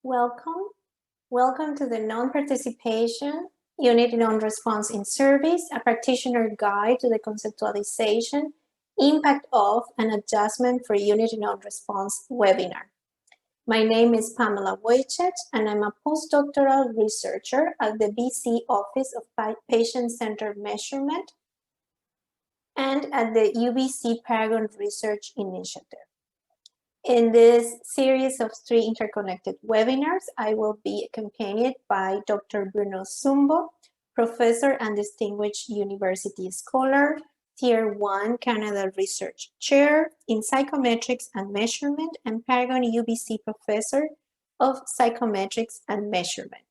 Welcome. Welcome to the Non-Participation Unit Non-Response in Service, a practitioner guide to the conceptualization, impact of, and adjustment for unit non-response webinar. My name is Pamela Woitschach, and I'm a postdoctoral researcher at the BC Office of Patient-Centered Measurement and at the UBC Paragon Research Initiative. In this series of 3 interconnected webinars, I will be accompanied by Dr. Bruno Zumbo, professor and distinguished university scholar, Tier 1 Canada Research Chair in Psychometrics and Measurement, and Paragon UBC Professor of Psychometrics and Measurement.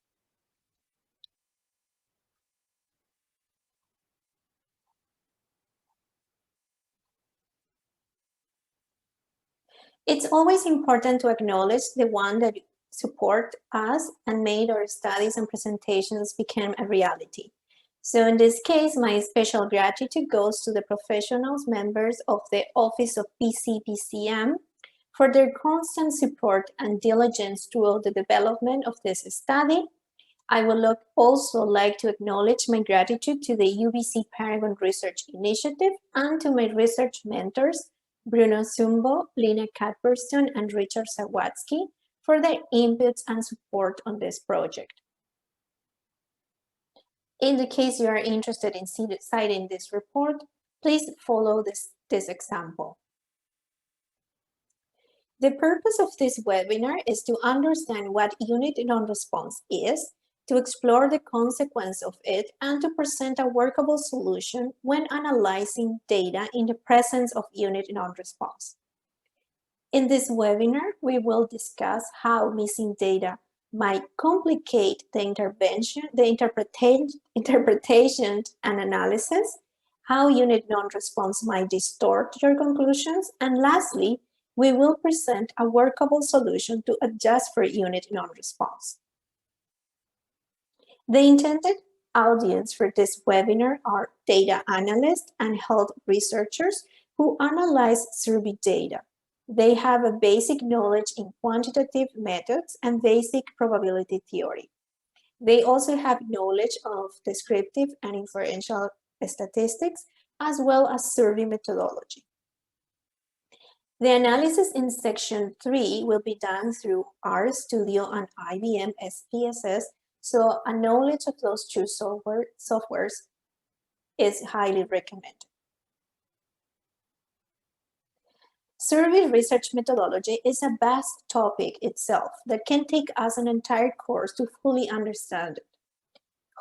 It's always important to acknowledge the one that support us and made our studies and presentations become a reality. So in this case, my special gratitude goes to the professionals, members of the Office of BC-PCM for their constant support and diligence throughout the development of this study. I would also like to acknowledge my gratitude to the UBC Paragon Research Initiative and to my research mentors, Bruno Zumbo, Lina Cadburston, and Richard Sawatsky for their inputs and support on this project. In the case you are interested in citing this report, please follow this example. The purpose of this webinar is to understand what unit non-response is, to explore the consequence of it, and to present a workable solution when analyzing data in the presence of unit non-response. In this webinar, we will discuss how missing data might complicate the interpretation and analysis, how unit non-response might distort your conclusions, and lastly, we will present a workable solution to adjust for unit non-response. The intended audience for this webinar are data analysts and health researchers who analyze survey data. They have a basic knowledge in quantitative methods and basic probability theory. They also have knowledge of descriptive and inferential statistics, as well as survey methodology. The analysis in section 3 will be done through RStudio and IBM SPSS, so a knowledge of those two softwares is highly recommended. Survey research methodology is a vast topic itself that can take us an entire course to fully understand it.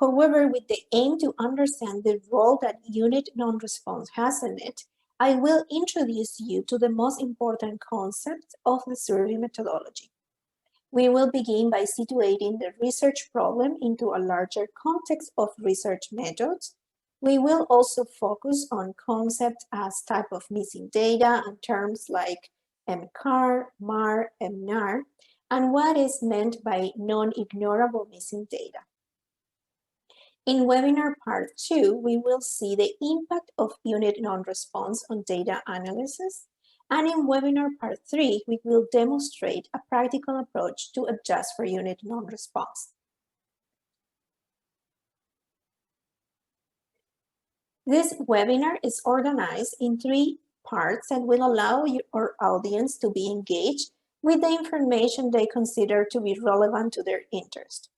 However, with the aim to understand the role that unit non-response has in it, I will introduce you to the most important concepts of the survey methodology. We will begin by situating the research problem into a larger context of research methods. We will also focus on concepts as type of missing data and terms like MCAR, MAR, MNAR, and what is meant by non-ignorable missing data. In webinar part 2, we will see the impact of unit non-response on data analysis. And in webinar part 3, we will demonstrate a practical approach to adjust for unit non-response. This webinar is organized in 3 parts and will allow our audience to be engaged with the information they consider to be relevant to their interest.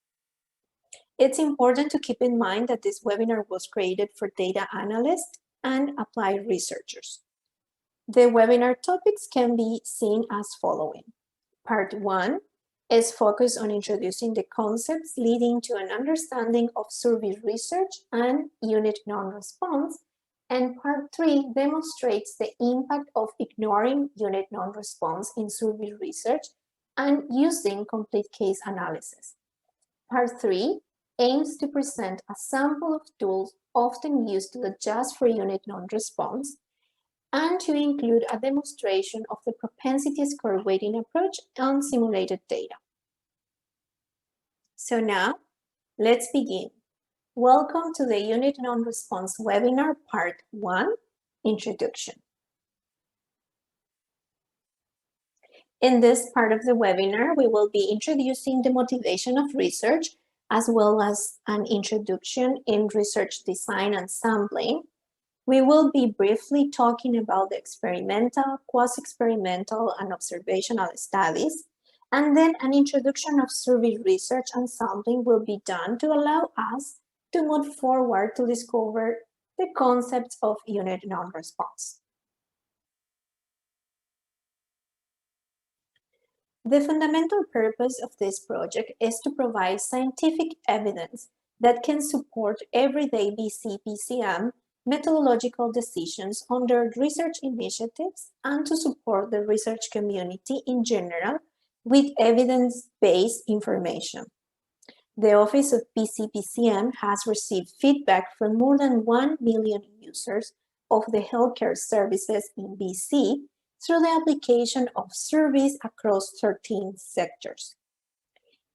It's important to keep in mind that this webinar was created for data analysts and applied researchers. The webinar topics can be seen as following. Part 1 is focused on introducing the concepts leading to an understanding of survey research and unit non-response, and part 3 demonstrates the impact of ignoring unit non-response in survey research and using complete case analysis. Part 3 aims to present a sample of tools often used to adjust for unit non-response, and to include a demonstration of the propensity score weighting approach on simulated data. So now, let's begin. Welcome to the Unit Non-Response webinar, Part 1, Introduction. In this part of the webinar, we will be introducing the motivation of research, as well as an introduction in research design and sampling. We will be briefly talking about the experimental, quasi-experimental, and observational studies, and then an introduction of survey research and sampling will be done to allow us to move forward to discover the concepts of unit non-response. The fundamental purpose of this project is to provide scientific evidence that can support everyday BC-PCM methodological decisions under research initiatives and to support the research community in general with evidence-based information. The Office of BC-PCM has received feedback from more than 1 million users of the healthcare services in BC through the application of surveys across 13 sectors.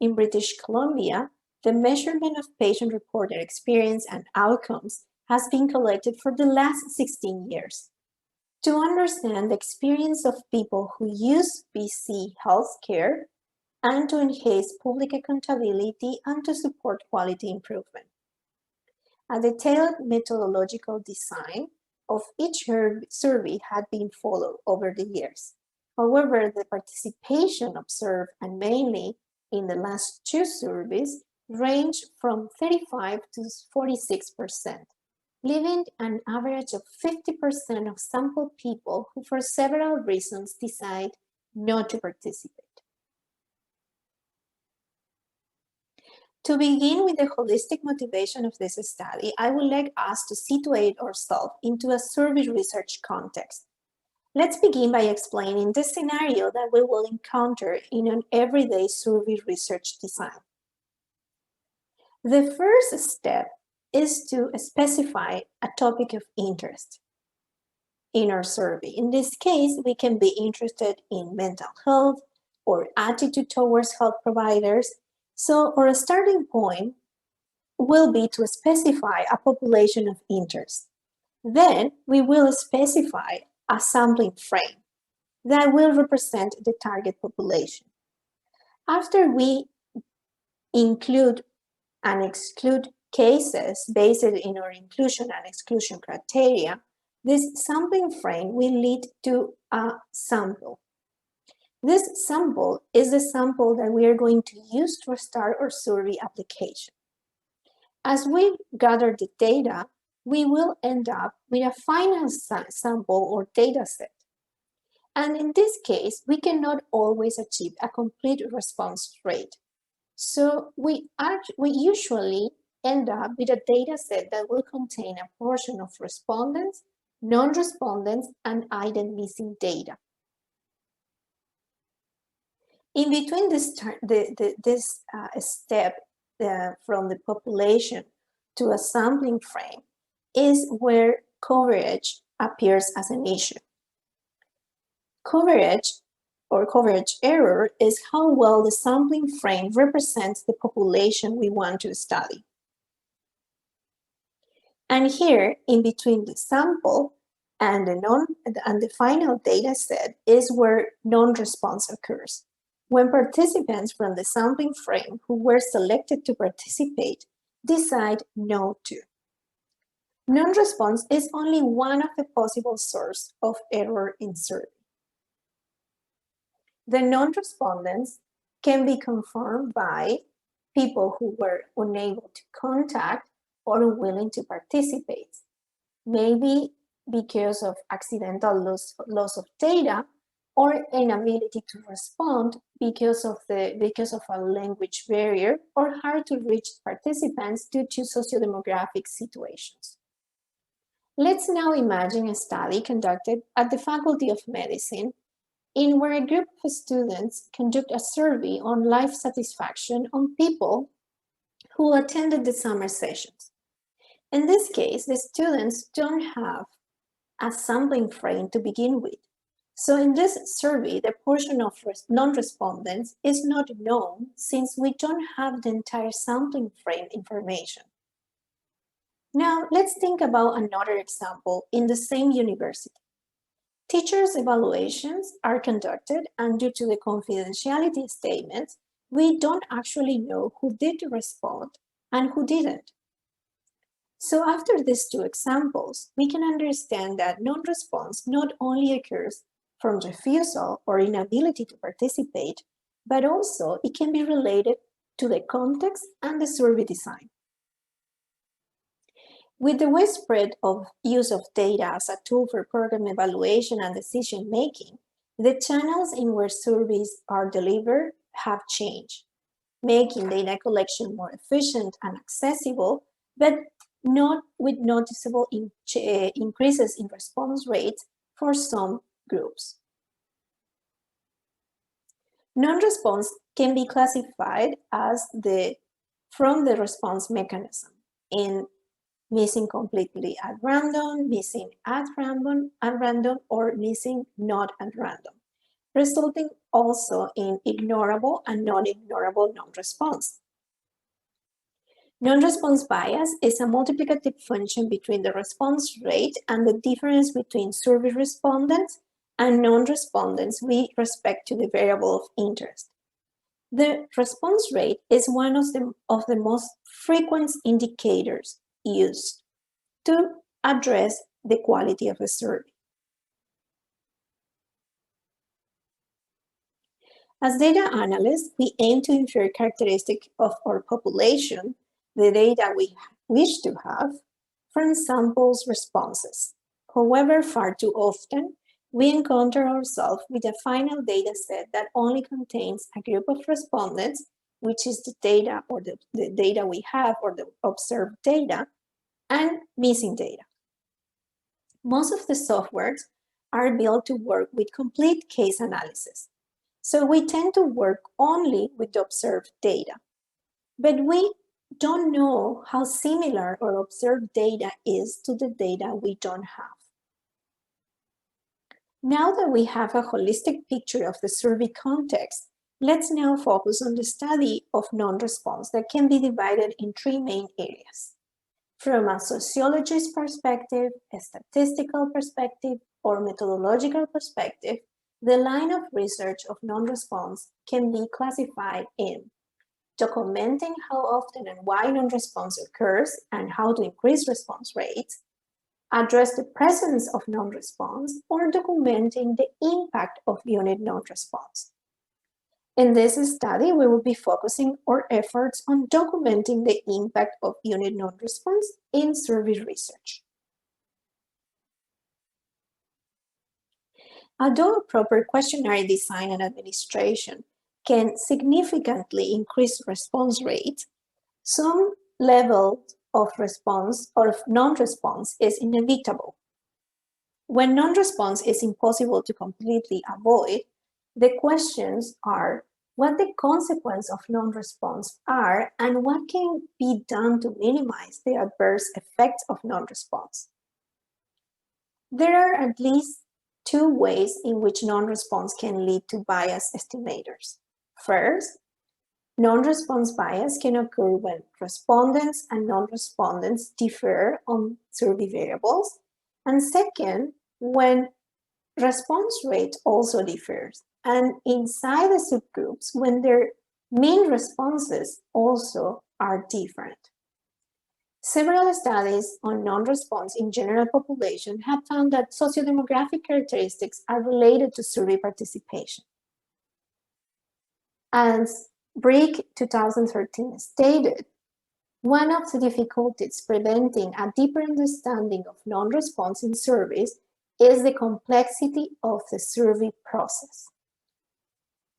In British Columbia, the measurement of patient-reported experience and outcomes has been collected for the last 16 years. To understand the experience of people who use BC healthcare and to enhance public accountability and to support quality improvement. A detailed methodological design of each survey had been followed over the years. However, the participation observed, and mainly in the last 2 surveys, ranged from 35 to 46%, leaving an average of 50% of sample people who for several reasons decide not to participate. To begin with the holistic motivation of this study, I would like us to situate ourselves into a survey research context. Let's begin by explaining the scenario that we will encounter in an everyday survey research design. The first step is to specify a topic of interest in our survey. In this case, we can be interested in mental health or attitude towards health providers. So our starting point will be to specify a population of interest. Then we will specify a sampling frame that will represent the target population. After we include and exclude cases based in our inclusion and exclusion criteria, this sampling frame will lead to a sample. This sample is the sample that we are going to use to start our survey application. As we gather the data, we will end up with a final sample or data set. And in this case, we cannot always achieve a complete response rate. So we usually end up with a data set that will contain a portion of respondents, non-respondents, and item missing data. In between this step from the population to a sampling frame is where coverage appears as an issue. Coverage or coverage error is how well the sampling frame represents the population we want to study. And here, in between the sample and the final data set is where non-response occurs. When participants from the sampling frame who were selected to participate decide no to. Non-response is only one of the possible sources of error in survey. The non-respondents can be confirmed by people who were unable to contact or unwilling to participate, maybe because of accidental loss of data or inability to respond because of a language barrier or hard to reach participants due to sociodemographic situations. Let's now imagine a study conducted at the Faculty of Medicine in where a group of students conduct a survey on life satisfaction on people who attended the summer sessions. In this case, the students don't have a sampling frame to begin with. So in this survey, the portion of non-respondents is not known since we don't have the entire sampling frame information. Now, let's think about another example in the same university. Teachers' evaluations are conducted, and due to the confidentiality statements, we don't actually know who did respond and who didn't. So after these two examples, we can understand that non-response not only occurs from refusal or inability to participate, but also it can be related to the context and the survey design. With the widespread use of data as a tool for program evaluation and decision making, the channels in which surveys are delivered have changed, making data collection more efficient and accessible, but not with noticeable increases in response rates for some groups. Non-response can be classified as from the response mechanism in missing completely at random, missing at random, or missing not at random, resulting also in ignorable and non-ignorable non-response. Non-response bias is a multiplicative function between the response rate and the difference between survey respondents and non-respondents with respect to the variable of interest. The response rate is one of the most frequent indicators used to address the quality of a survey. As data analysts, we aim to infer characteristics of our population, the data we wish to have, from samples responses. However, far too often, we encounter ourselves with a final data set that only contains a group of respondents, which is the data or the data we have or the observed data, and missing data. Most of the softwares are built to work with complete case analysis. So we tend to work only with the observed data. But we don't know how similar our observed data is to the data we don't have. Now that we have a holistic picture of the survey context, let's now focus on the study of non-response that can be divided in three main areas. From a sociologist's perspective, a statistical perspective, or methodological perspective, the line of research of non-response can be classified in documenting how often and why non-response occurs and how to increase response rates, address the presence of non-response, or documenting the impact of unit non-response. In this study, we will be focusing our efforts on documenting the impact of unit non-response in survey research. Although proper questionnaire design and administration can significantly increase response rates, some level of response or of non-response is inevitable. When non-response is impossible to completely avoid, the questions are what the consequences of non-response are and what can be done to minimize the adverse effects of non-response. There are at least two ways in which non-response can lead to bias estimators. First, non-response bias can occur when respondents and non-respondents differ on survey variables. And second, when response rate also differs. And inside the subgroups, when their mean responses also are different. Several studies on non-response in general population have found that sociodemographic characteristics are related to survey participation. As Brick 2013 stated, one of the difficulties preventing a deeper understanding of non-response in surveys is the complexity of the survey process.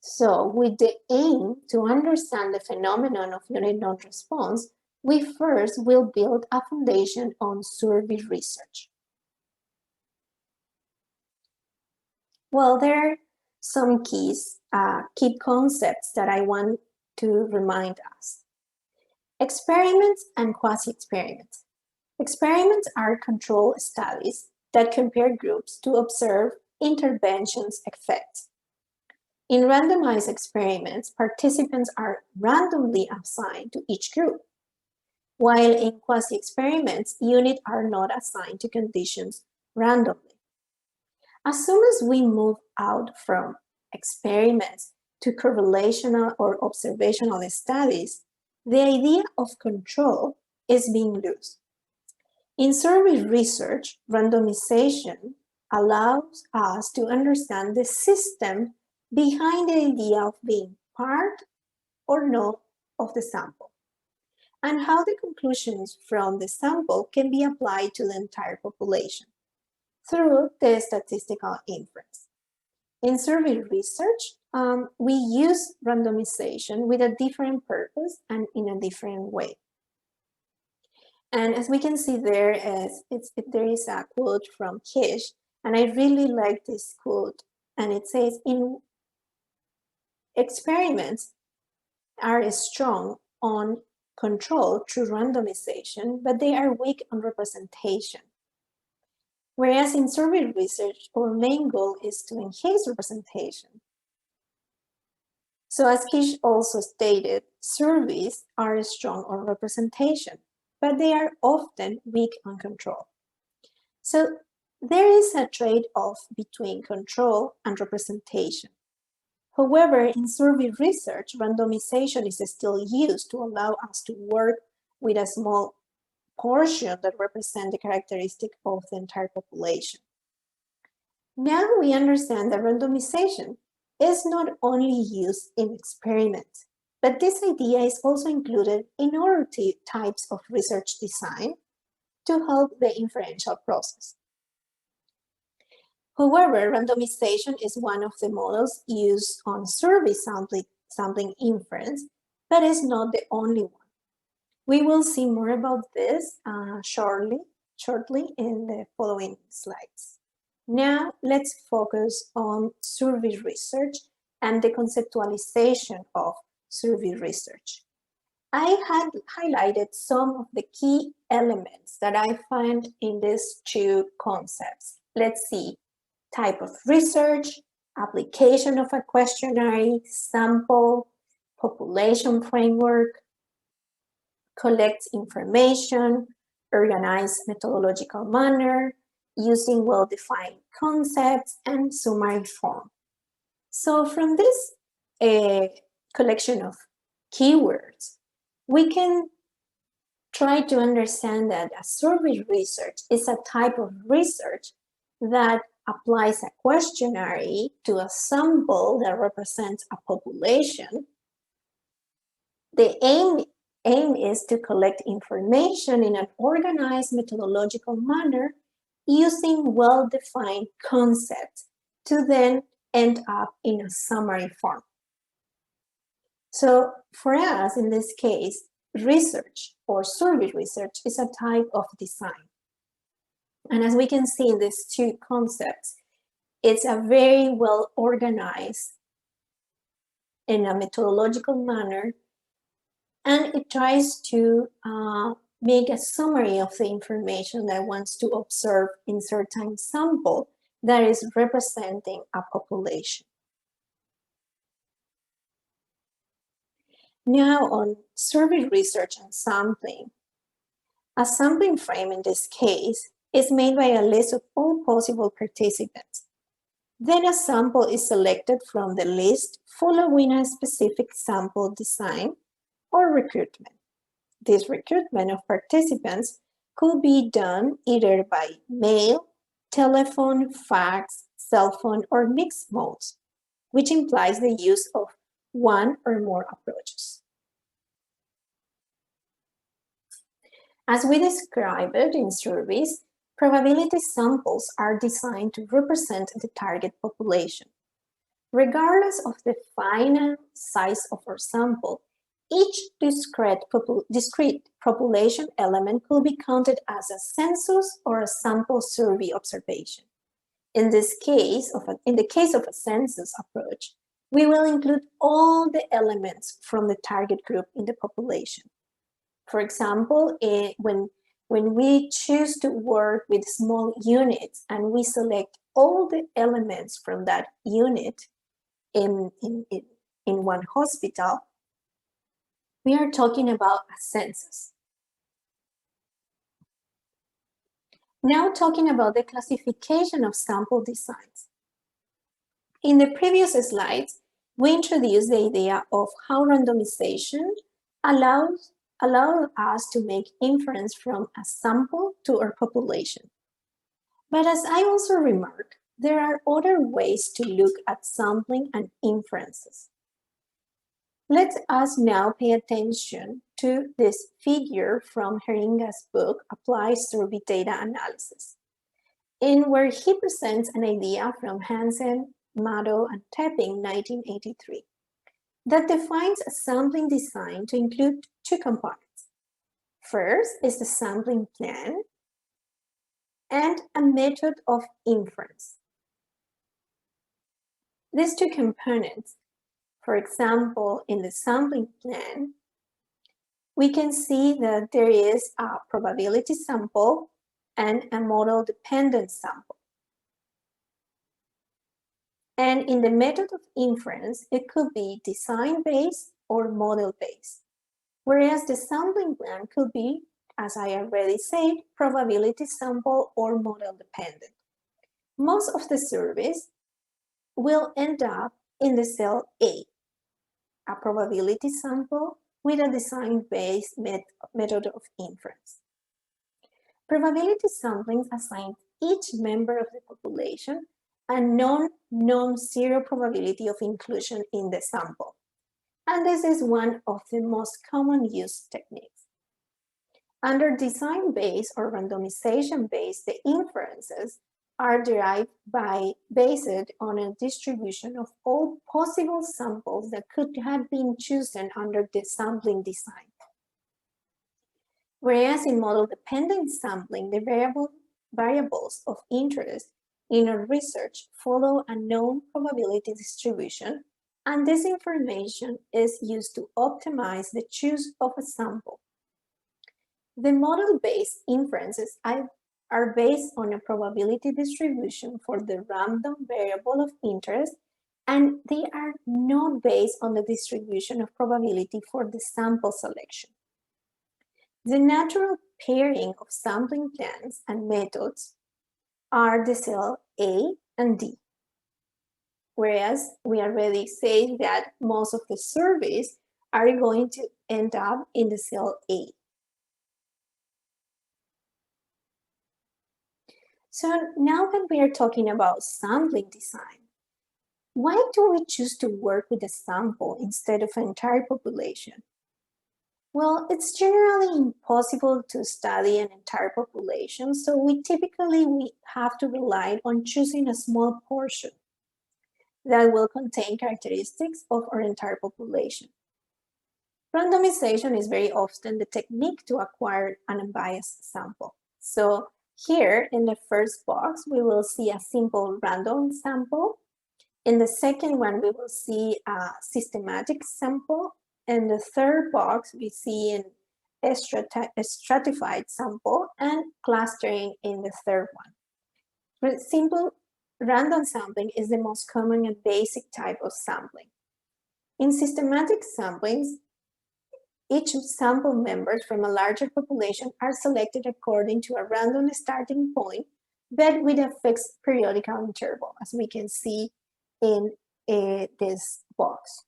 So, with the aim to understand the phenomenon of unit non-response, we first will build a foundation on survey research. Well, there are some key concepts that I want to remind us. Experiments and quasi-experiments. Experiments are controlled studies that compare groups to observe interventions' effects. In randomized experiments, participants are randomly assigned to each group, while in quasi-experiments, units are not assigned to conditions randomly. As soon as we move out from experiments to correlational or observational studies, the idea of control is being lost. In survey research, randomization allows us to understand the system behind the idea of being part or not of the sample, and how the conclusions from the sample can be applied to the entire population through the statistical inference. In survey research, we use randomization with a different purpose and in a different way. And as we can see there is a quote from Kish, and I really like this quote, and it says, in experiments are strong on control through randomization, but they are weak on representation. Whereas in survey research, our main goal is to enhance representation. So as Kish also stated, surveys are strong on representation, but they are often weak on control. So there is a trade-off between control and representation. However, in survey research, randomization is still used to allow us to work with a small portion that represent the characteristic of the entire population. Now we understand that randomization is not only used in experiments, but this idea is also included in other types of research design to help the inferential process. However, randomization is one of the models used on survey sampling inference, but is not the only one. We will see more about this shortly in the following slides. Now, let's focus on survey research and the conceptualization of survey research. I had highlighted some of the key elements that I find in these two concepts. Let's see: type of research, application of a questionnaire, sample, population framework, collects information, organized methodological manner, using well-defined concepts, and summary form. So from this collection of keywords, we can try to understand that a survey research is a type of research that applies a questionnaire to a sample that represents a population. The aim is to collect information in an organized methodological manner using well-defined concepts to then end up in a summary form. So for us, in this case, research or survey research is a type of design. And as we can see in these two concepts, it's a very well organized in a methodological manner, and it tries to make a summary of the information that wants to observe in certain sample that is representing a population. Now on survey research and sampling, a sampling frame in this case is made by a list of all possible participants. Then a sample is selected from the list following a specific sample design or recruitment. This recruitment of participants could be done either by mail, telephone, fax, cell phone, or mixed modes, which implies the use of one or more approaches. As we described it in surveys, probability samples are designed to represent the target population. Regardless of the final size of our sample, each discrete population element could be counted as a census or a sample survey observation. In the case of a census approach, we will include all the elements from the target group in the population. For example, when we choose to work with small units and we select all the elements from that unit in one hospital, we are talking about a census. Now talking about the classification of sample designs. In the previous slides, we introduced the idea of how randomization allows us to make inference from a sample to our population. But as I also remarked, there are other ways to look at sampling and inferences. Let us now pay attention to this figure from Heringa's book, Applied Survey Data Analysis, in where he presents an idea from Hansen, Maddow, and Tepping, 1983, that defines a sampling design to include two components. First is the sampling plan and a method of inference. These two components, for example, in the sampling plan, we can see that there is a probability sample and a model-dependent sample. And in the method of inference, it could be design-based or model-based, whereas the sampling plan could be, as I already said, probability sample or model-dependent. Most of the surveys will end up in the cell A, a probability sample with a design-based method of inference. Probability sampling assigns each member of the population a non-zero probability of inclusion in the sample. And this is one of the most common used techniques. Under design-based or randomization-based, the inferences are derived based on a distribution of all possible samples that could have been chosen under the sampling design. Whereas in model-dependent sampling, the variables of interest in our research follow a known probability distribution, and this information is used to optimize the choice of a sample. The model-based inferences are based on a probability distribution for the random variable of interest, and they are not based on the distribution of probability for the sample selection. The natural pairing of sampling plans and methods are the cell A and D, whereas we already say that most of the surveys are going to end up in the cell A. So now that we are talking about sampling design, why do we choose to work with a sample instead of an entire population? Well, it's generally impossible to study an entire population, so we have to rely on choosing a small portion that will contain characteristics of our entire population. Randomization is very often the technique to acquire an unbiased sample. So here in the first box, we will see a simple random sample. In the second one, we will see a systematic sample. In the third box, we see a stratified sample and clustering in the third one. Simple random sampling is the most common and basic type of sampling. In systematic samplings, each sample members from a larger population are selected according to a random starting point, but with a fixed periodical interval, as we can see in this box.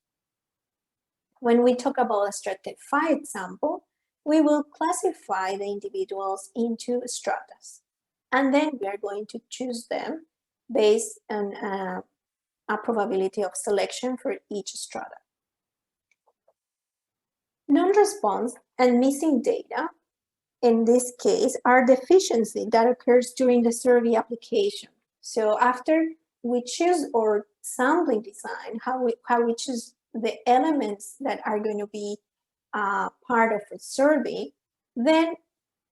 When we talk about a stratified sample, we will classify the individuals into stratas, and then we are going to choose them based on a probability of selection for each strata. Non-response and missing data, in this case, are deficiency that occurs during the survey application. So after we choose our sampling design, how we choose the elements that are going to be part of a survey, then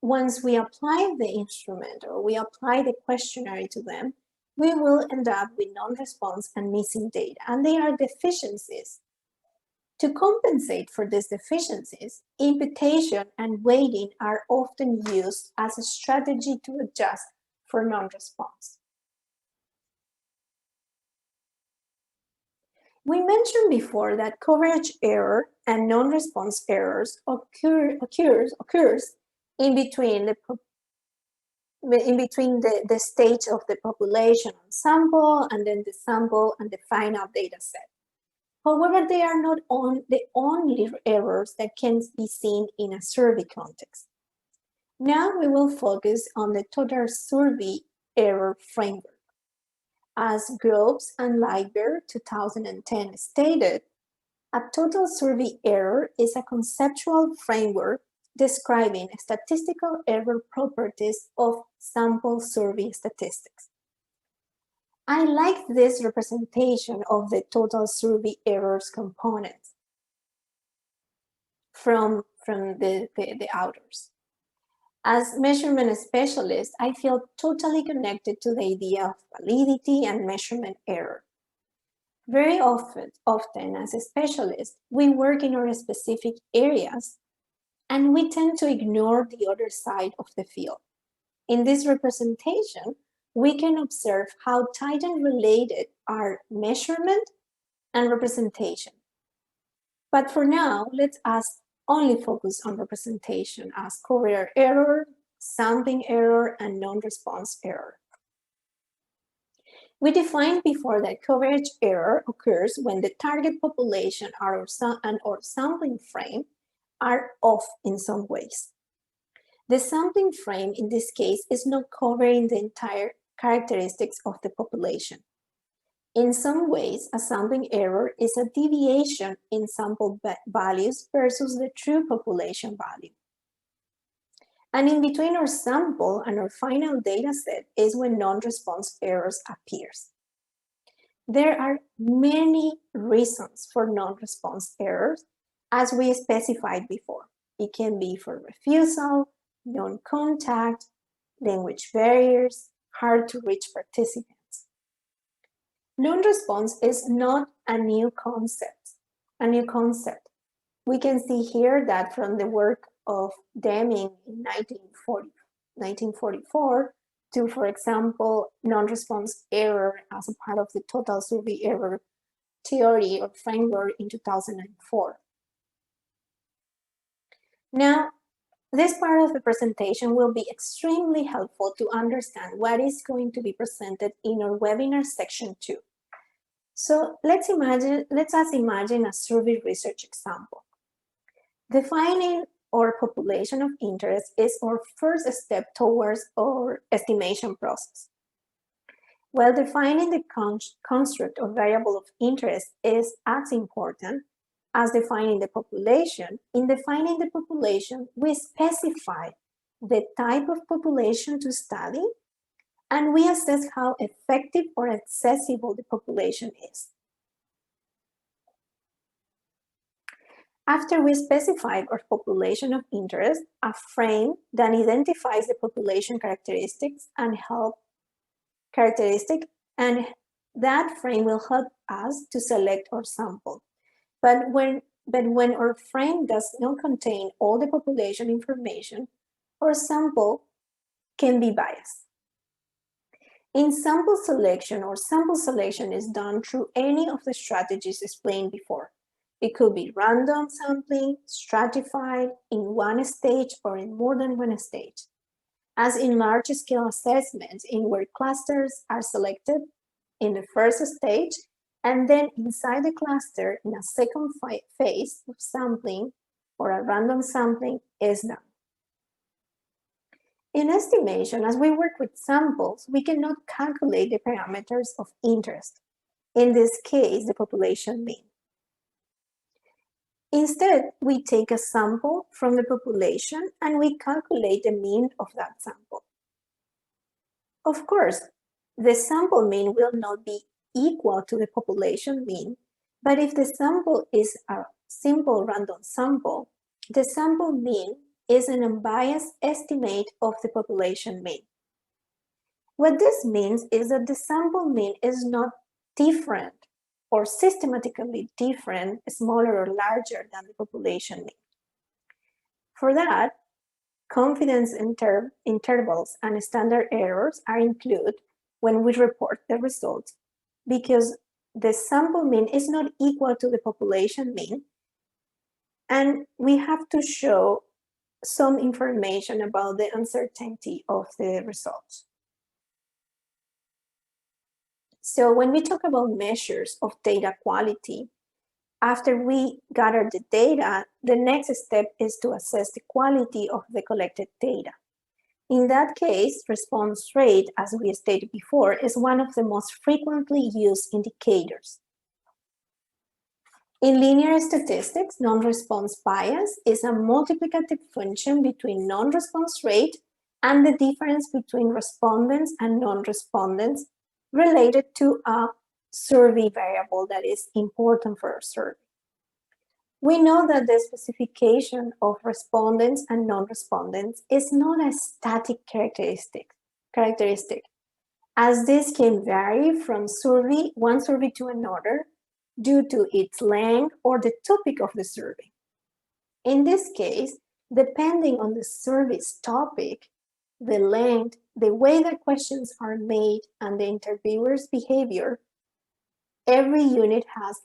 once we apply the instrument or we apply the questionnaire to them, we will end up with non-response and missing data, and they are deficiencies. To compensate for these deficiencies, imputation and weighting are often used as a strategy to adjust for non-response. We mentioned before that coverage error and non-response errors occurs in between in between the stage of the population on sample and then the sample and the final data set. However, they are not the only errors that can be seen in a survey context. Now we will focus on the total survey error framework. As Groves and Lightberg 2010 stated, a total survey error is a conceptual framework describing statistical error properties of sample survey statistics. I like this representation of the total survey errors components from the authors. As measurement specialist, I feel totally connected to the idea of validity and measurement error. Very often as a specialist, we work in our specific areas and we tend to ignore the other side of the field. In this representation, we can observe how tightly related are measurement and representation. But for now, let us only focus on representation as coverage error, sampling error, and non-response error. We defined before that coverage error occurs when the target population or sampling frame are off in some ways. The sampling frame in this case is not covering the entire characteristics of the population. In some ways, a sampling error is a deviation in sample values versus the true population value. And in between our sample and our final data set is when non-response errors appears. There are many reasons for non-response errors, as we specified before. It can be for refusal, non-contact, language barriers, hard to reach participants. Non-response is not a new concept. We can see here that from the work of Deming in 1944 to, for example, non-response error as a part of the total survey error theory or framework in 2004. Now, this part of the presentation will be extremely helpful to understand what is going to be presented in our webinar section 2. So let us imagine a survey research example. Defining our population of interest is our first step towards our estimation process. While defining the construct or variable of interest is as important as defining the population, in defining the population, we specify the type of population to study, and we assess how effective or accessible the population is. After we specify our population of interest, a frame that identifies the population characteristics and that frame will help us to select our sample. But when our frame does not contain all the population information, our sample can be biased. In sample selection, sample selection is done through any of the strategies explained before. It could be random sampling, stratified in one stage or in more than one stage. As in large-scale assessments in where clusters are selected in the first stage, and then inside the cluster in a second phase of sampling or a random sampling is done. In estimation, as we work with samples, we cannot calculate the parameters of interest. In this case, the population mean. Instead, we take a sample from the population and we calculate the mean of that sample. Of course, the sample mean will not be equal to the population mean, but if the sample is a simple random sample, the sample mean is an unbiased estimate of the population mean. What this means is that the sample mean is not different or systematically different, smaller or larger than the population mean. For that, confidence intervals and standard errors are included when we report the results, because the sample mean is not equal to the population mean, and we have to show some information about the uncertainty of the results. So when we talk about measures of data quality, after we gather the data, the next step is to assess the quality of the collected data. In that case, response rate, as we stated before, is one of the most frequently used indicators. In linear statistics, non-response bias is a multiplicative function between non-response rate and the difference between respondents and non-respondents related to a survey variable that is important for a survey. We know that the specification of respondents and non-respondents is not a static characteristic, as this can vary from one survey to another due to its length or the topic of the survey. In this case, depending on the survey's topic, the length, the way the questions are made, and the interviewer's behavior, every unit has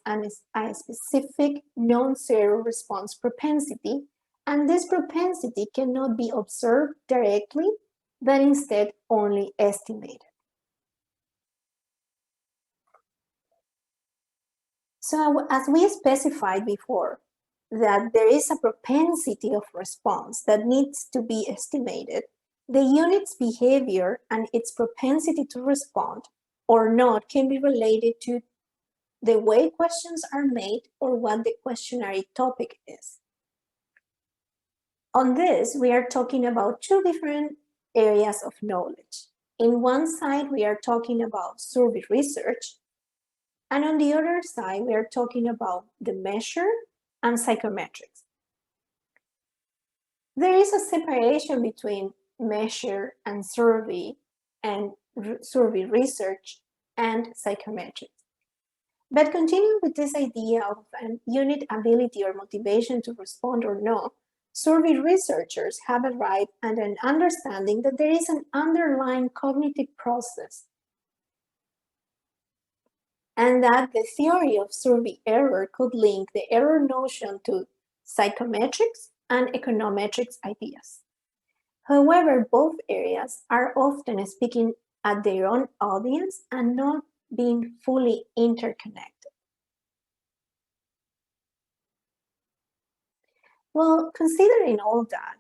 a specific non-zero response propensity, and this propensity cannot be observed directly, but instead only estimated. So as we specified before, that there is a propensity of response that needs to be estimated, the unit's behavior and its propensity to respond or not can be related to the way questions are made or what the questionnaire topic is. On this, we are talking about two different areas of knowledge. In one side, we are talking about survey research, and on the other side, we are talking about the measure and psychometrics. There is a separation between measure and survey research and psychometrics. But continuing with this idea of an unit ability or motivation to respond or no, survey researchers have arrived at an understanding that there is an underlying cognitive process and that the theory of survey error could link the error notion to psychometrics and econometrics ideas. However, both areas are often speaking at their own audience and not being fully interconnected. Well, considering all that,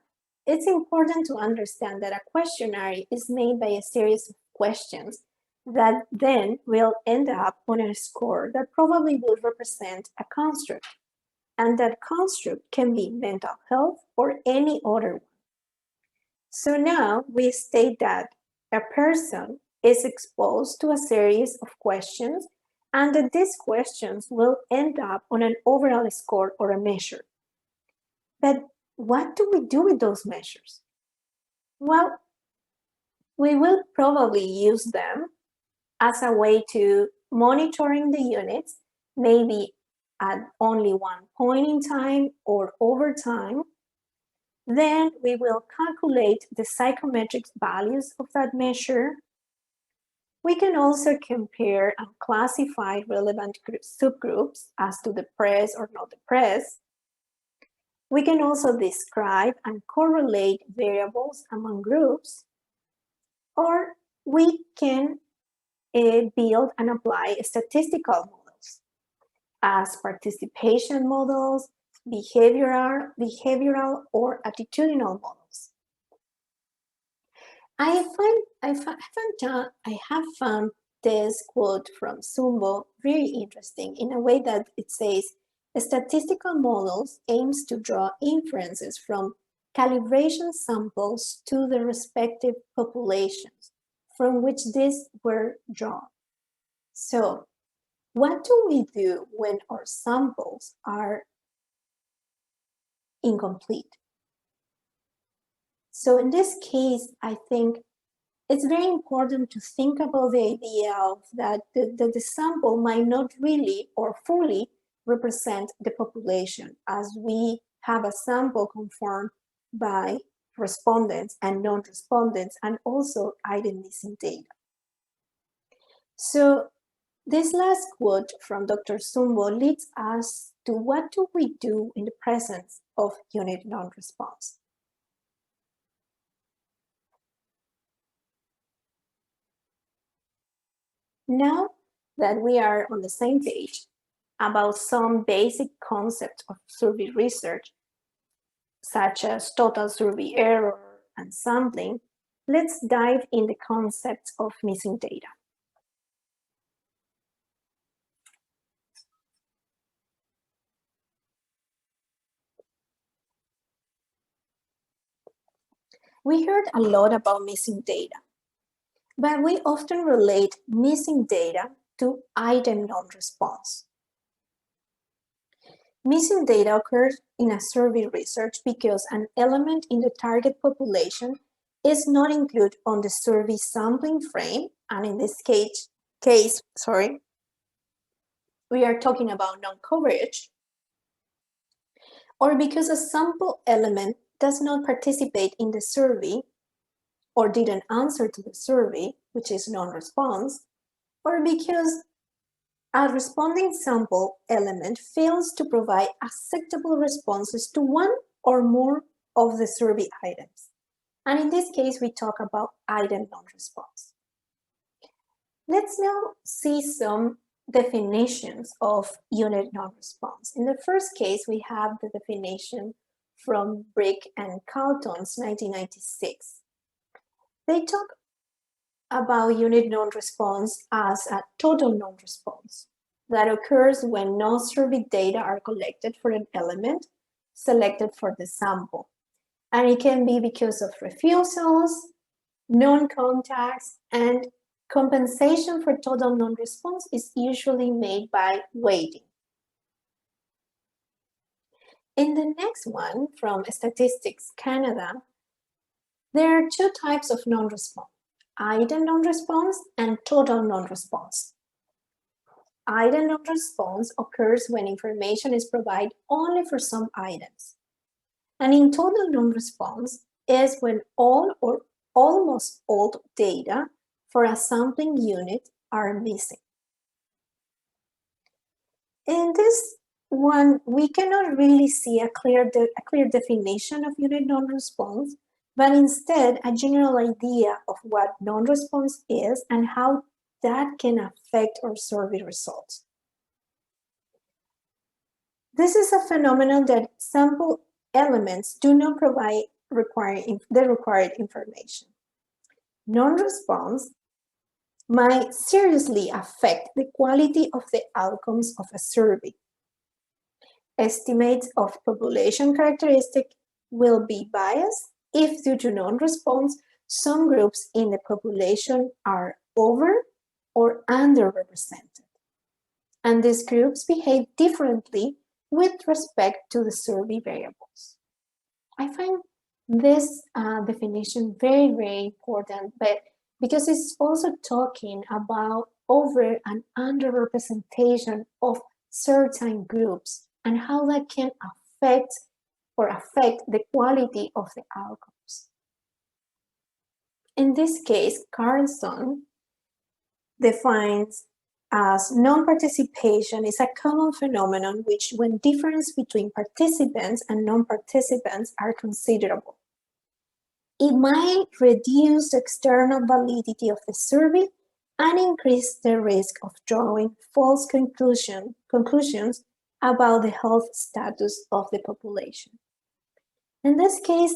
it's important to understand that a questionnaire is made by a series of questions that then will end up on a score that probably will represent a construct, and that construct can be mental health or any other one. So now we state that a person is exposed to a series of questions and that these questions will end up on an overall score or a measure. But what do we do with those measures? Well, we will probably use them as a way to monitoring the units, maybe at only one point in time or over time. Then we will calculate the psychometric values of that measure. We can also compare and classify relevant subgroups as to depressed or not depressed. We can also describe and correlate variables among groups, or we can build and apply statistical models as participation models, behavioral or attitudinal models. I have found this quote from Zumbo very interesting in a way that it says, statistical models aims to draw inferences from calibration samples to the respective populations from which these were drawn. So, what do we do when our samples are incomplete? So in this case, I think it's very important to think about the idea of that the sample might not really or fully represent the population, as we have a sample conformed by respondents and non-respondents and also item missing data. So this last quote from Dr. Zumbo leads us to what do we do in the presence of unit non-response. Now that we are on the same page about some basic concepts of survey research, such as total survey error and sampling, let's dive in the concepts of missing data. We heard a lot about missing data, but we often relate missing data to item non-response. Missing data occurs in a survey research because an element in the target population is not included on the survey sampling frame, and in this case, we are talking about non-coverage, or because a sample element does not participate in the survey or didn't answer to the survey, which is non-response, or because a responding sample element fails to provide acceptable responses to one or more of the survey items. And in this case, we talk about item non-response. Let's now see some definitions of unit non-response. In the first case, we have the definition from Brick and Carlton's 1996. They talk about unit non-response as a total non-response that occurs when no survey data are collected for an element selected for the sample. And it can be because of refusals, non-contacts, and compensation for total non-response is usually made by waiting. In the next one, from Statistics Canada, there are two types of non-response: item non-response and total non-response. Item non-response occurs when information is provided only for some items. And in total non-response is when all or almost all data for a sampling unit are missing. In this one, we cannot really see a clear definition of unit non-response, but instead a general idea of what non-response is and how that can affect our survey results. This is a phenomenon that sample elements do not provide the required information. Non-response might seriously affect the quality of the outcomes of a survey. Estimates of population characteristics will be biased if, due to non-response, some groups in the population are over or underrepresented. And these groups behave differently with respect to the survey variables. I find this definition very, very important, but because it's also talking about over and underrepresentation of certain groups and how that can affect the quality of the outcomes. In this case, Carlson defines as non-participation is a common phenomenon which, when difference between participants and non-participants are considerable, it might reduce the external validity of the survey and increase the risk of drawing false conclusions about the health status of the population. In this case,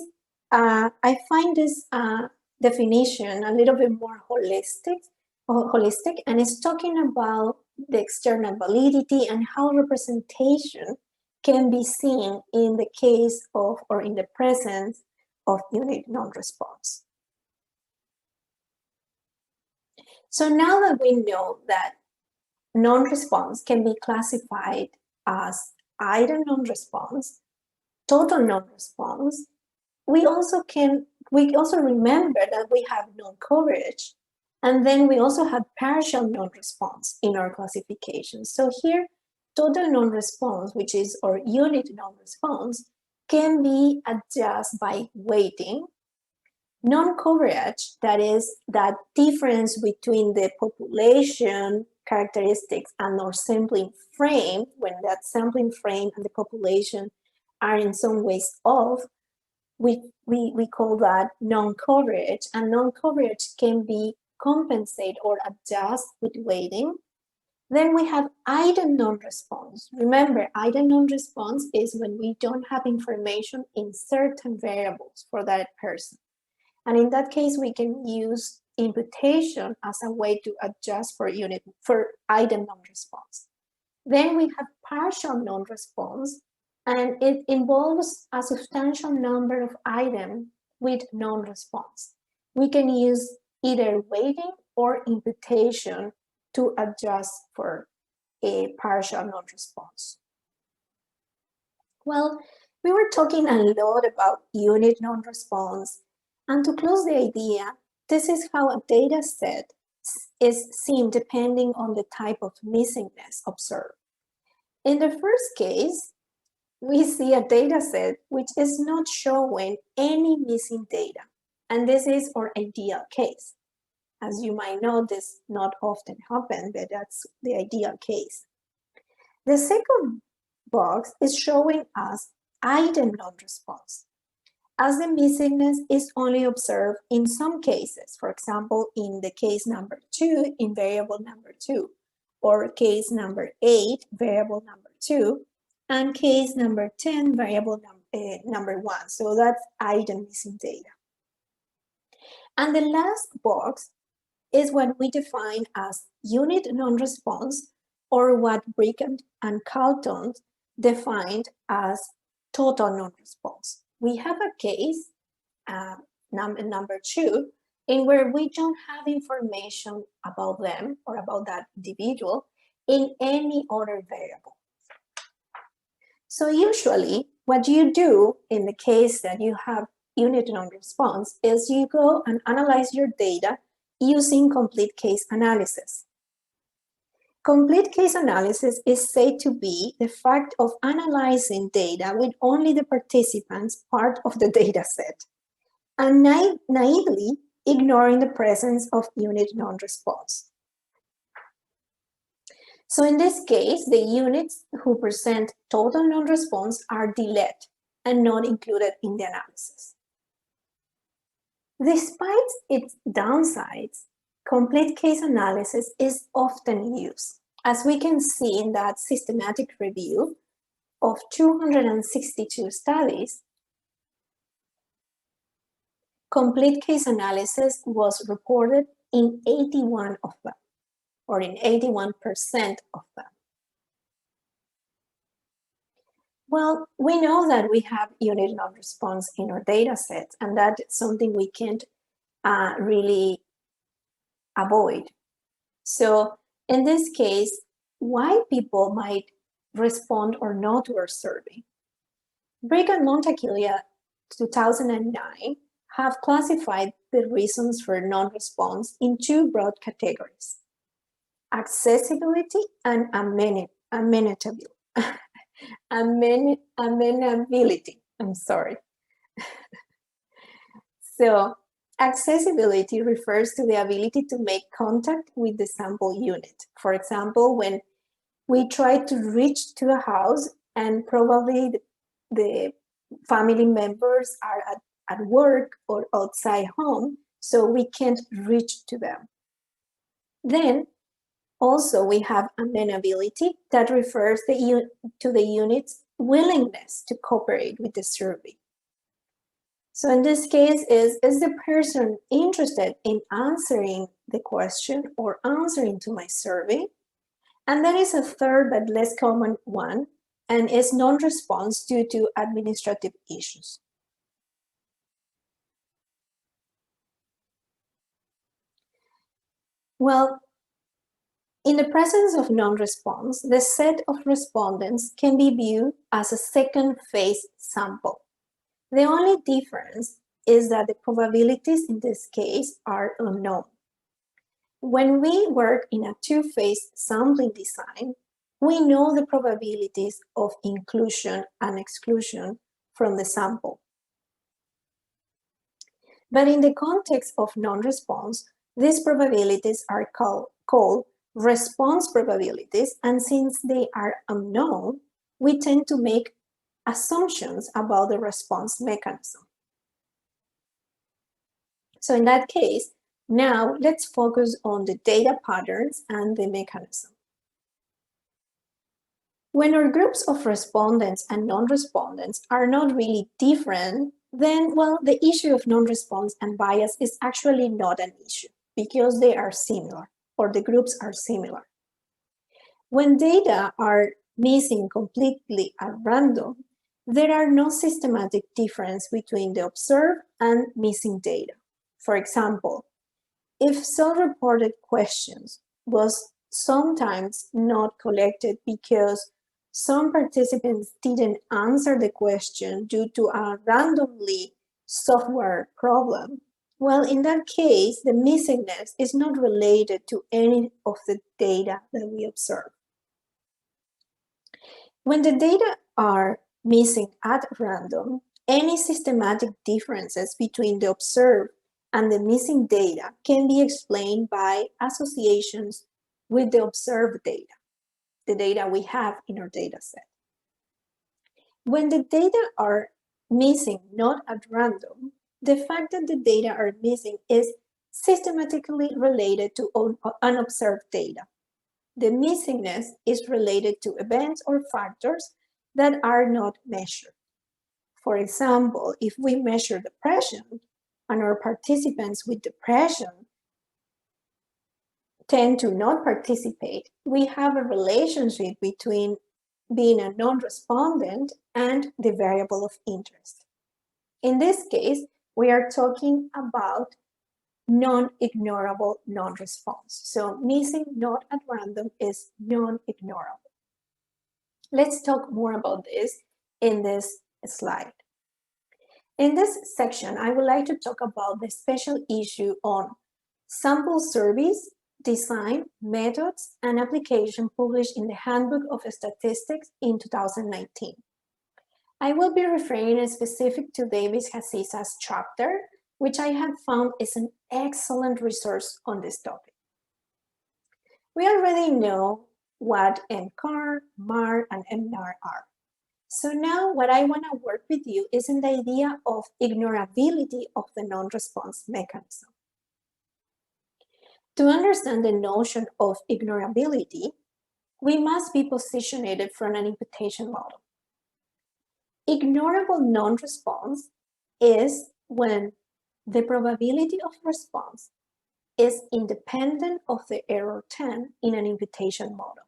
I find this definition a little bit more holistic, and it's talking about the external validity and how representation can be seen in the case of or in the presence of unit non-response. So now that we know that non-response can be classified as item non-response, total non-response, we also remember that we have non-coverage, and then we also have partial non-response in our classification. So here, total non-response, which is our unit non-response, can be adjusted by weighting. Non-coverage, that is that difference between the population characteristics and our sampling frame, when that sampling frame and the population are in some ways off, we call that non-coverage, and non-coverage can be compensate or adjust with weighting. Then we have item non-response. Remember, item non-response is when we don't have information in certain variables for that person. And in that case, we can use imputation as a way to adjust for item non-response. Then we have partial non-response, and it involves a substantial number of items with non-response. We can use either weighting or imputation to adjust for a partial non-response. Well, we were talking a lot about unit non-response, and to close the idea, this is how a data set is seen depending on the type of missingness observed. In the first case, we see a data set which is not showing any missing data, and this is our ideal case. As you might know, this not often happens, but that's the ideal case. The second box is showing us item non-response, as the missingness is only observed in some cases, for example, in the case number 2, in variable number 2, or case number 8, variable number 2, and case number 10, variable number 1. So that's item missing data. And the last box is what we define as unit non-response, or what Brick and Carlton defined as total non-response. We have a case, number 2, in where we don't have information about them or about that individual in any other variable. So usually what you do in the case that you have unit non-response is you go and analyze your data using complete case analysis. Complete case analysis is said to be the fact of analyzing data with only the participants part of the data set, and naively ignoring the presence of unit non-response. So in this case, the units who present total non-response are deleted and not included in the analysis. Despite its downsides, complete case analysis is often used. As we can see in that systematic review of 262 studies, complete case analysis was reported in 81 of them, or in 81% of them. Well, we know that we have unit non-response in our data sets, and that's something we can't really avoid. So in this case, why people might respond or not to our survey? Brick and Montaquilla, 2009, have classified the reasons for non-response in 2 broad categories: accessibility and amenability. I'm sorry. So accessibility refers to the ability to make contact with the sample unit. For example, when we try to reach to a house and probably the family members are at work or outside home, so we can't reach to them. Then also we have amenability that refers to the unit's willingness to cooperate with the survey. So in this case, is the person interested in answering the question or answering to my survey? And then is a third but less common one, and is non-response due to administrative issues. Well, in the presence of non-response, the set of respondents can be viewed as a second phase sample. The only difference is that the probabilities in this case are unknown. When we work in a 2-phase sampling design, we know the probabilities of inclusion and exclusion from the sample. But in the context of non-response, these probabilities are called response probabilities, and since they are unknown, we tend to make assumptions about the response mechanism. So in that case, Now, let's focus on the data patterns and the mechanism. When our groups of respondents and non-respondents are not really different, then, well, the issue of non-response and bias is actually not an issue because they are similar, or the groups are similar. When data are missing completely at random, there are no systematic difference between the observed and missing data. For example, if self-reported questions was sometimes not collected because some participants didn't answer the question due to a randomly software problem, well, in that case, the missingness is not related to any of the data that we observe. When the data are missing at random, any systematic differences between the observed and the missing data can be explained by associations with the observed data, the data we have in our data set. When the data are missing not at random, the fact that the data are missing is systematically related to unobserved data. The missingness is related to events or factors that are not measured. For example, if we measure depression and our participants with depression tend to not participate, we have a relationship between being a non-respondent and the variable of interest. In this case, we are talking about non-ignorable non-response. So missing not at random is non-ignorable. Let's talk more about this in this slide. In this section, I would like to talk about the special issue on sample surveys, design, methods, and application published in the Handbook of Statistics in 2019. I will be referring specific to Davis Haziza's chapter, which I have found is an excellent resource on this topic. We already know what MCAR, MAR, and MNAR are. So now what I want to work with you is in the idea of ignorability of the non-response mechanism. To understand the notion of ignorability, we must be positioned from an imputation model. Ignorable non-response is when the probability of response is independent of the error 10 in an imputation model.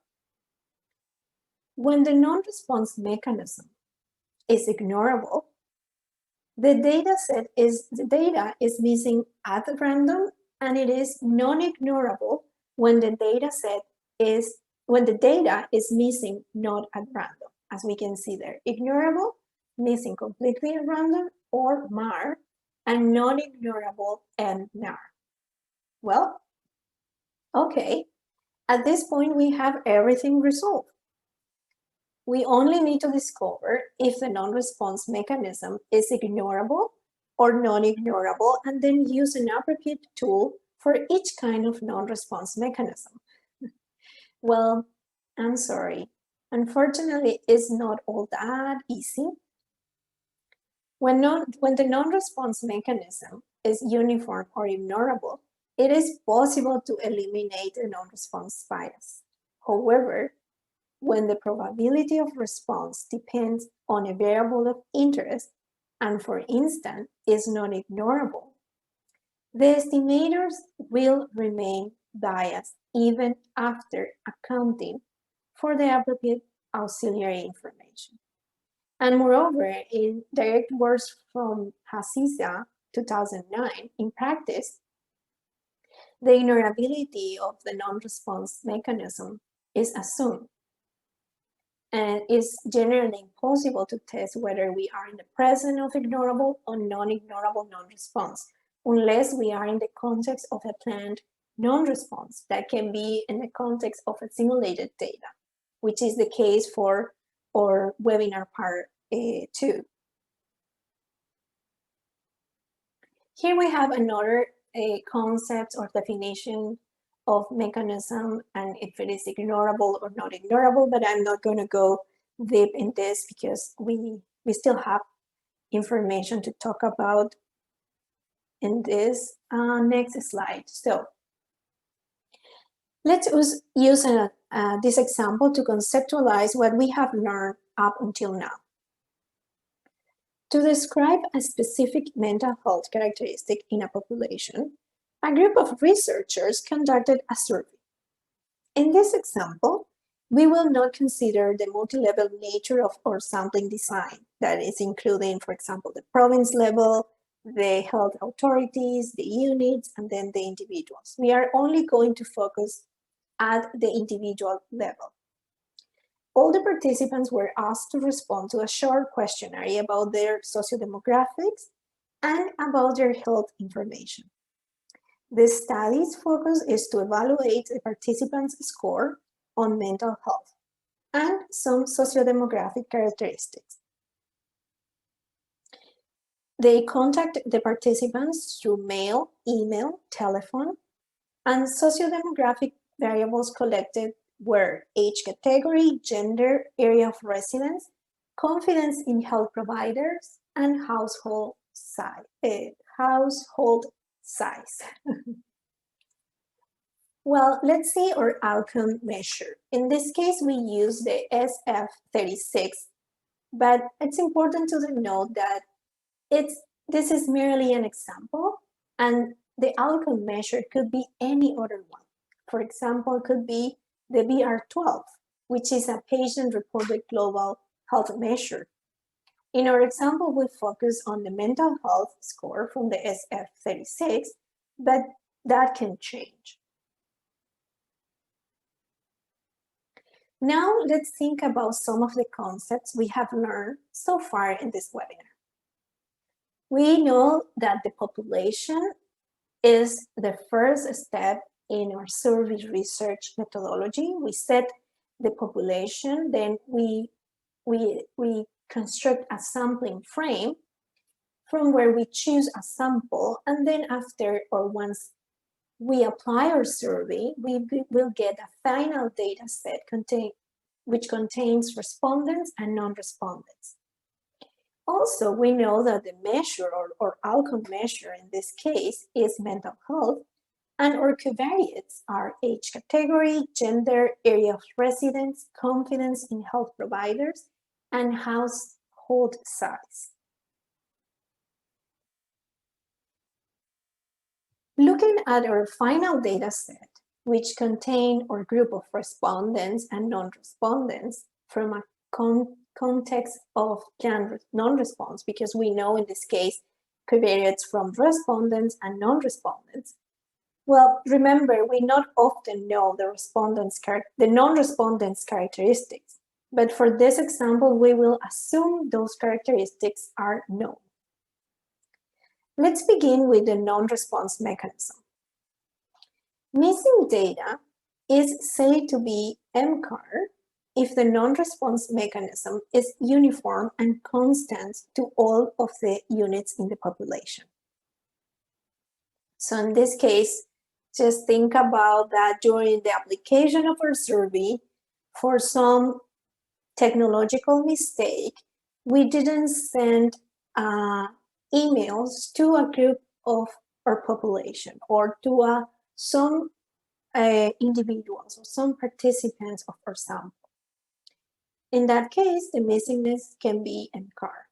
When the non-response mechanism is ignorable, the data is missing at random, and it is non-ignorable when the data is missing not at random, as we can see there. Ignorable, missing completely at random, or MAR, and non-ignorable and NAR. Well, okay, at this point we have everything resolved. We only need to discover if the non-response mechanism is ignorable or non-ignorable, and then use an appropriate tool for each kind of non-response mechanism. Well, I'm sorry. Unfortunately, it's not all that easy. When the non-response mechanism is uniform or ignorable, it is possible to eliminate a non-response bias. However, when the probability of response depends on a variable of interest, and for instance, is non-ignorable, the estimators will remain biased even after accounting for the appropriate auxiliary information. And moreover, in direct words from Haziza, 2009, in practice, the ignorability of the non-response mechanism is assumed, and it's generally impossible to test whether we are in the presence of ignorable or non-ignorable non-response, unless we are in the context of a planned non-response that can be in the context of a simulated data, which is the case for our webinar part 2. Here we have another concept or definition of mechanism, and if it is ignorable or not ignorable, but I'm not going to go deep in this because we still have information to talk about in this next slide. So let's use this example to conceptualize what we have learned up until now. To describe a specific mental health characteristic in a population, a group of researchers conducted a survey. In this example, we will not consider the multi-level nature of our sampling design, that is including, for example, the province level, the health authorities, the units, and then the individuals. We are only going to focus at the individual level. All the participants were asked to respond to a short questionnaire about their sociodemographics and about their health information. The study's focus is to evaluate the participants' score on mental health and some sociodemographic characteristics. They contact the participants through mail, email, telephone, and sociodemographic variables collected were age category, gender, area of residence, confidence in health providers, and household size. Well, let's see our outcome measure. In this case, we use the SF36, but it's important to note that this is merely an example, and the outcome measure could be any other one. For example, it could be the BR12, which is a patient-reported global health measure. In our example, we focus on the mental health score from the SF36, but that can change. Now, let's think about some of the concepts we have learned so far in this webinar. We know that the population is the first step in our survey research methodology. We set the population, then we construct a sampling frame from where we choose a sample, and then after or once we apply our survey, we will get a final data set which contains respondents and non-respondents. Also, we know that the measure or outcome measure in this case is mental health, and our covariates are age category, gender, area of residence, confidence in health providers, and household size. Looking at our final data set, which contain our group of respondents and non-respondents from a context of non-response, because we know in this case covariates from respondents and non-respondents. Well, remember, we not often know the non-respondents' characteristics, but for this example, we will assume those characteristics are known. Let's begin with the non-response mechanism. Missing data is said to be MCAR if the non-response mechanism is uniform and constant to all of the units in the population. So in this case, just think about that during the application of our survey, for some technological mistake, we didn't send emails to a group of our population or to some individuals or some participants of our sample. In that case, the missingness can be MCAR.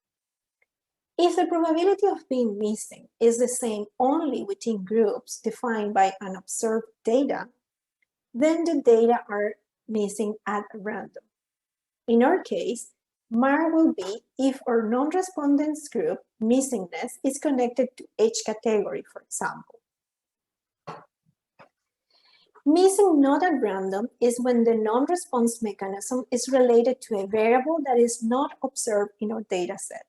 If the probability of being missing is the same only within groups defined by unobserved data, then the data are missing at random. In our case, MAR will be if our non-respondents group missingness is connected to age category, for example. Missing not at random is when the non-response mechanism is related to a variable that is not observed in our data set.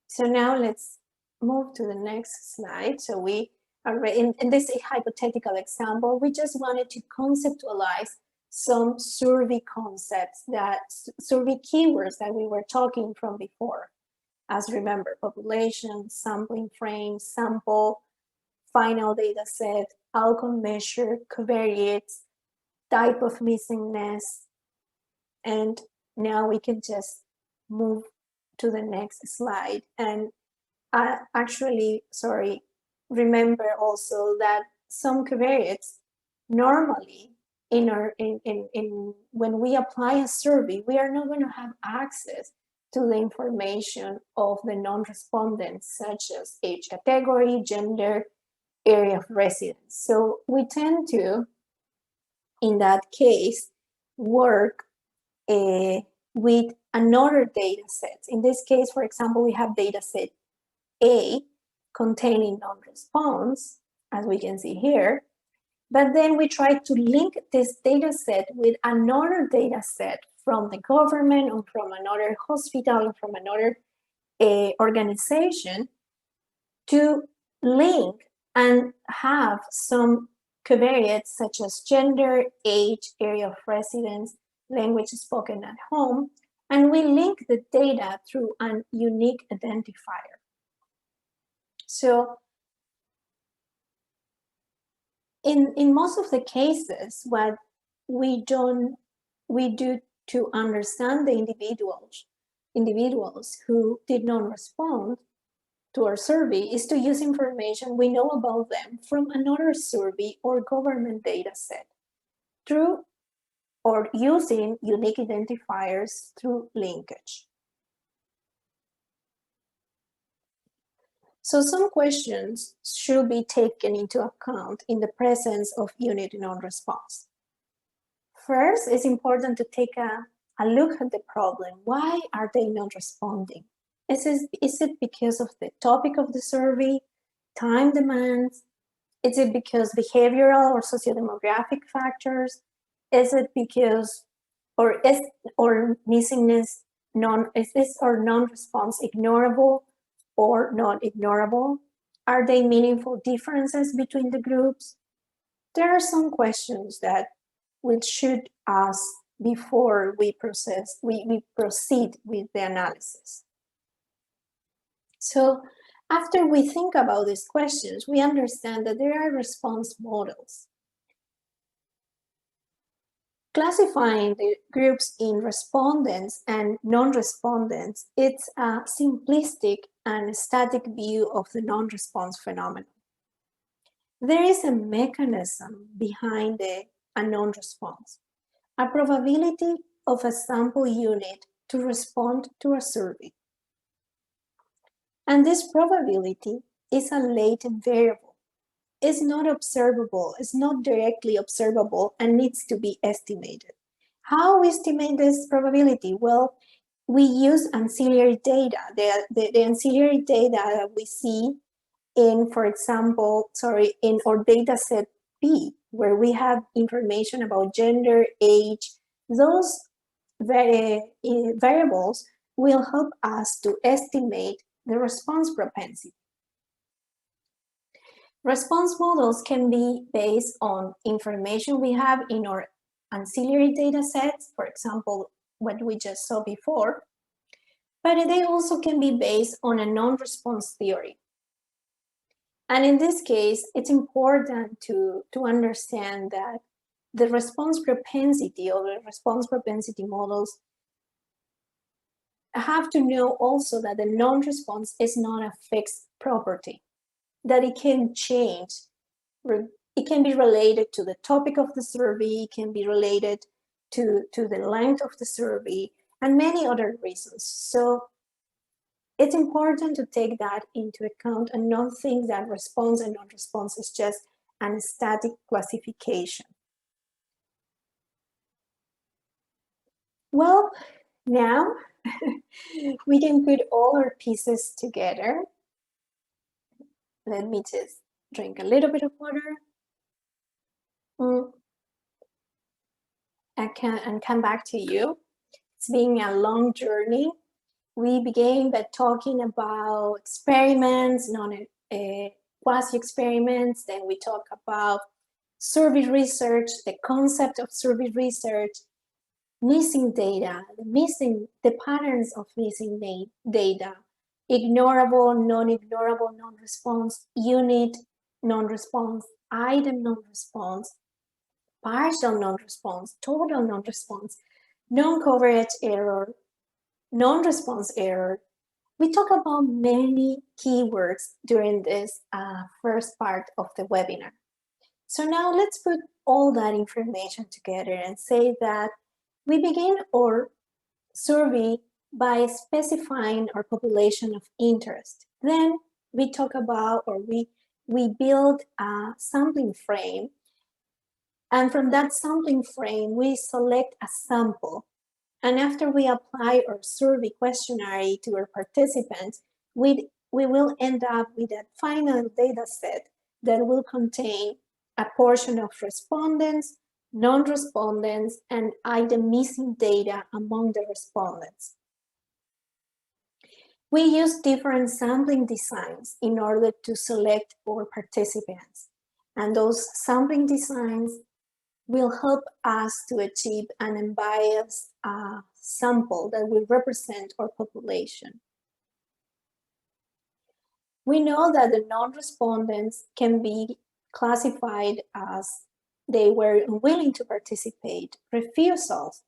So now let's move to the next slide. So we are in this hypothetical example, we just wanted to conceptualize some survey concepts, survey keywords that we were talking from before. As remember, population, sampling frame, sample, final data set, outcome measure, covariates, type of missingness, and now we can just move to the next slide. And actually, sorry, remember also that some covariates normally when we apply a survey, we are not going to have access to the information of the non-respondents, such as age category, gender, area of residence. So we tend to, in that case, work with another data set. In this case, for example, we have data set A containing non-response, as we can see here. But then we try to link this data set with another data set from the government or from another hospital or from another organization to link and have some covariates such as gender, age, area of residence, language spoken at home, and we link the data through a unique identifier. So in most of the cases, what we do to understand the individuals who did not respond to our survey is to use information we know about them from another survey or government data set through or using unique identifiers through linkage. So some questions should be taken into account in the presence of unit non-response. First, it's important to take a look at the problem. Why are they not responding? Is it because of the topic of the survey, time demands? Is it because behavioral or sociodemographic factors? Is it because, or missingness, is this or non-response ignorable or not ignorable? Are there meaningful differences between the groups? There are some questions that we should ask before we proceed with the analysis. So after we think about these questions, we understand that there are response models. Classifying the groups in respondents and non-respondents, it's a simplistic and static view of the non-response phenomenon. There is a mechanism behind a non-response, a probability of a sample unit to respond to a survey. And this probability is a latent variable. It's not observable, it's not directly observable and needs to be estimated. How we estimate this probability? Well, we use ancillary data, the ancillary data that we see in, for example, in our data set B, where we have information about gender, age. Those variables will help us to estimate the response propensity. Response models can be based on information we have in our ancillary data sets, for example, what we just saw before, but they also can be based on a non-response theory. And in this case, it's important to understand that the response propensity or the response propensity models have to know also that the non-response is not a fixed property, that it can change. It can be related to the topic of the survey, it can be related to the length of the survey, and many other reasons. So it's important to take that into account and not think that response and non-response is just a static classification. Well, now we can put all our pieces together. Let me just drink a little bit of water. And come back to you. It's been a long journey. We began by talking about experiments, quasi-experiments. Then we talk about survey research, the concept of survey research, missing data, the patterns of missing data, ignorable, non-ignorable, non-response, unit, non-response, item non-response, partial non-response, total non-response, non-coverage error, non-response error, we talk about many keywords during this first part of the webinar. So now let's put all that information together and say that we begin our survey by specifying our population of interest. Then we talk about, or we build a sampling frame. And from that sampling frame, we select a sample. And after we apply our survey questionnaire to our participants, we will end up with a final data set that will contain a portion of respondents, non-respondents, and item missing data among the respondents. We use different sampling designs in order to select our participants. And those sampling designs will help us to achieve an unbiased sample that will represent our population. We know that the non-respondents can be classified as they were unwilling to participate. Refusals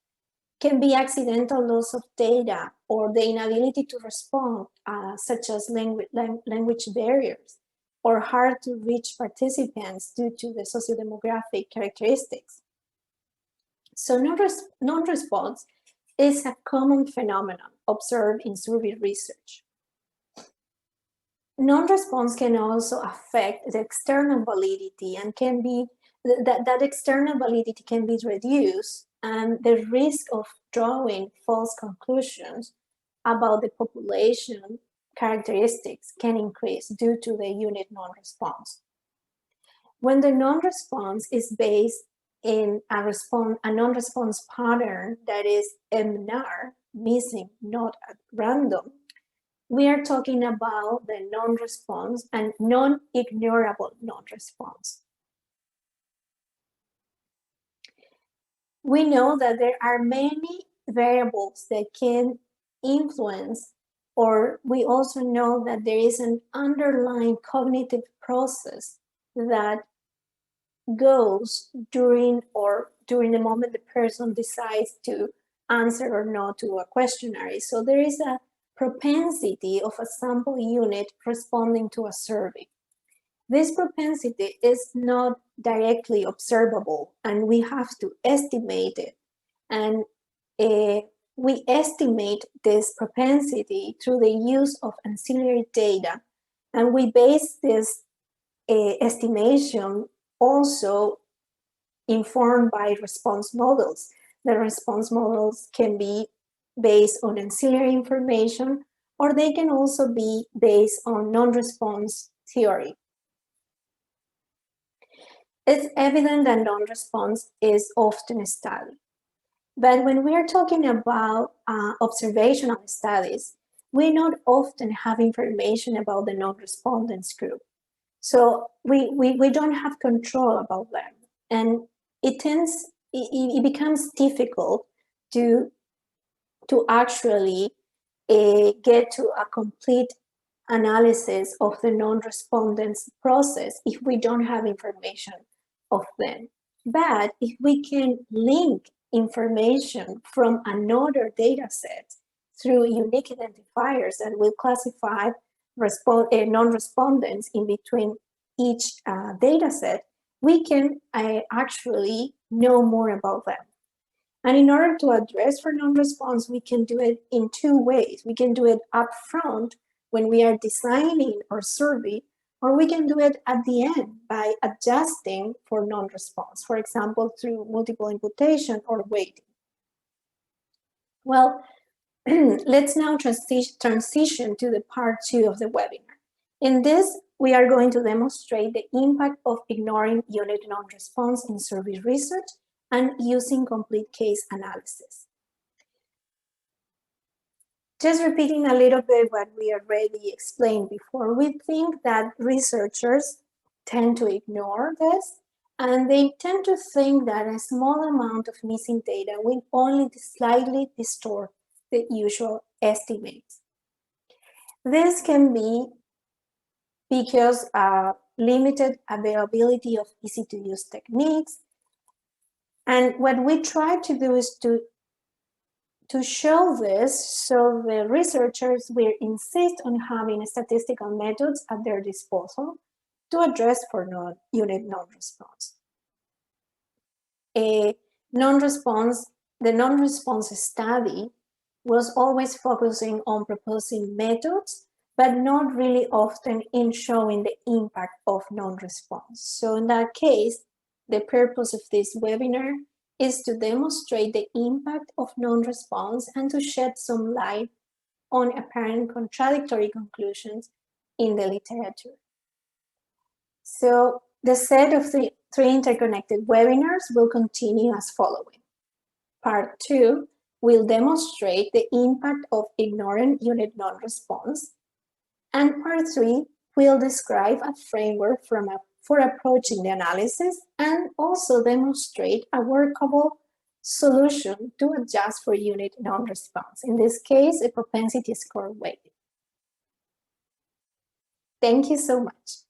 can be accidental loss of data or the inability to respond, such as language barriers, or hard to reach participants due to the sociodemographic characteristics. So non-response is a common phenomenon observed in survey research. Non-response can also affect the external validity and can be, that external validity can be reduced, and the risk of drawing false conclusions about the population characteristics can increase due to the unit non-response. When the non-response is based in a non-response pattern that is MNR, missing, not at random, we are talking about the non-response and non-ignorable non-response. We know that there are many variables that can influence, or we also know that there is an underlying cognitive process that goes during the moment the person decides to answer or not to a questionnaire. So there is a propensity of a sample unit responding to a survey. This propensity is not directly observable, and we have to estimate it. And we estimate this propensity through the use of ancillary data, and we base this estimation also informed by response models. The response models can be based on ancillary information, or they can also be based on non-response theory. It's evident that non-response is often studied. But when we are talking about observational studies, we not often have information about the non-respondents group. So we don't have control about them. And it becomes difficult to actually get to a complete analysis of the non-respondents process if we don't have information of them. But if we can link information from another data set through unique identifiers that will classify non-respondents in between each data set, we can actually know more about them. And in order to address for non-response, we can do it in two ways. We can do it upfront when we are designing our survey, or we can do it at the end by adjusting for non-response, for example, through multiple imputation or weighting. Well, let's now transition to the part 2 of the webinar. In this, we are going to demonstrate the impact of ignoring unit non-response in survey research and using complete case analysis. Just repeating a little bit what we already explained before, we think that researchers tend to ignore this, and they tend to think that a small amount of missing data will only slightly distort the usual estimates. This can be because limited availability of easy-to-use techniques. And what we try to do is to To show this, so the researchers will insist on having statistical methods at their disposal to address for unit non-response. The non-response study was always focusing on proposing methods, but not really often in showing the impact of non-response. So in that case, the purpose of this webinar is to demonstrate the impact of non-response and to shed some light on apparent contradictory conclusions in the literature. So the set of the 3 interconnected webinars will continue as following. Part 2 will demonstrate the impact of ignorant unit non-response, and Part 3 will describe a framework for approaching the analysis and also demonstrate a workable solution to adjust for unit non-response, in this case, a propensity score weighting. Thank you so much.